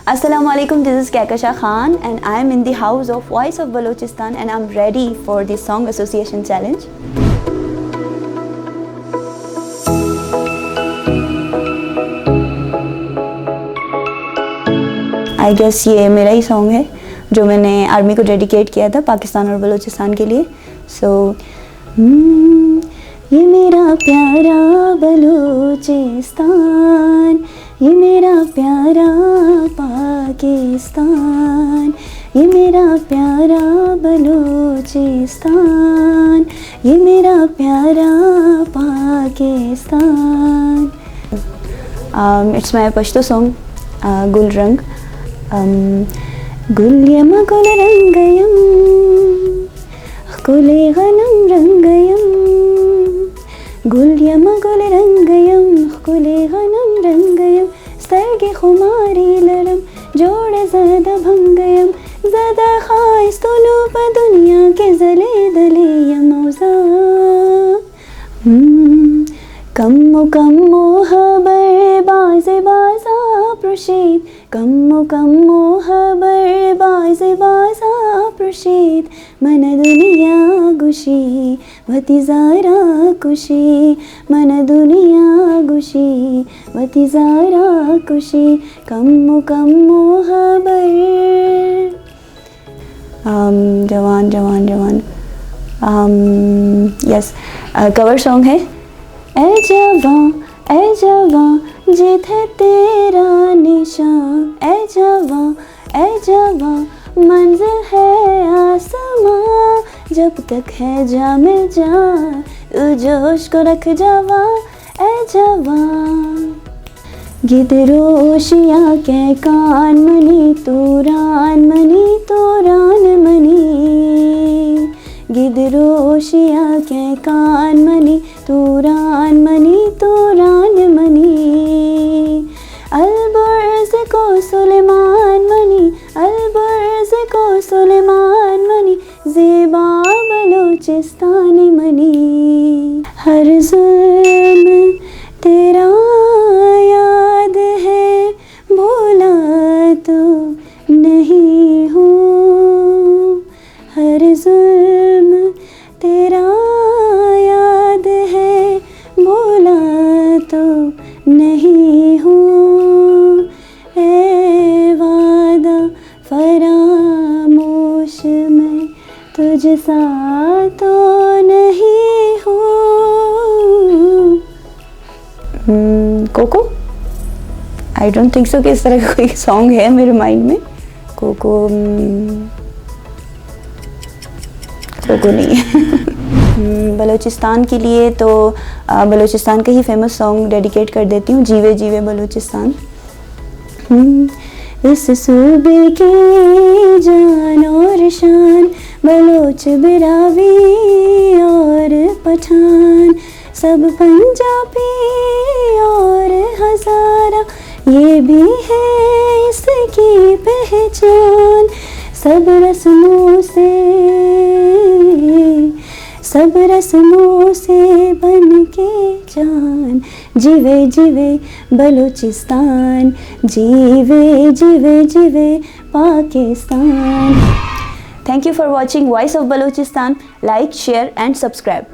Assalamu alaikum, this is Kehkashan Khan and I am in the house of Voice of Balochistan and I am ready for the Song Association Challenge. I guess ये मेरा ही song है जो मैंने army को dedicate किया था पाकिस्तान और बलूचिस्तान के लिए. So ये मेरा प्यारा बलूचिस्तान, ये मेरा प्यारा पाकिस्तान, ये मेरा प्यारा बलूचिस्तान, ये मेरा प्यारा Pakistan. It's my Pashto song, Gul Rang. Gul yama gul rangayam, gule ghanam rangayam. Gul yama gul rangayam, gule ghanam rangayam. Sarge khumari laram, jode zada bhangayam. Zada khais tulu pa duniya ke zale dale yamauza. Kammu habar baze baza proshid. Kammu habar baze baza proshid. Mana duniya gushi vati zara kushi. Mana duniya gushi vati zara kushi. Kammu habar. Jawan. Yes, cover song है. ऐ जवां जित है तेरा निशान. ऐ जवां मंजिल है आसमां. जब तक है जामे जान तू जोश को रख जवां. ऐ जवां गिदरोशिया के कान मनी तू रान मनी तू रान मनी. गिदरोशिया के कान मनी तू रान मनी तू रान मनी. अलबर्ज को सुलेमान मनी, अलबर्ज को सुलेमान मनी. ज़ेबा बलूचिस्तान मनी. हर जुल्म तेरा याद है, भूला तो नहीं हूँ. हर जुल्म तेरा याद है, भूला तो नहीं हूँ. ए वादा फरामोश मैं तुझसा तो नहीं हूँ. Coco, I don't think so कि इस तरह का कोई सॉन्ग है मेरे माइंड में. कोको नहीं है. बलूचिस्तान के लिए तो बलूचिस्तान का ही फेमस सॉन्ग डेडिकेट कर देती हूँ, जीवे जीवे बलूचिस्तान. इस सूबे की जान और शान, बलोच बिरावी और पठान. सब पंजाबी और हज़ारा, ये भी है इसकी पहचान. सब रस्मों से बन के जान. जीवे जीवे बलूचिस्तान, जीवे जीवे जीवे Pakistan. Thank you for watching Voice of Balochistan. Like, share and subscribe.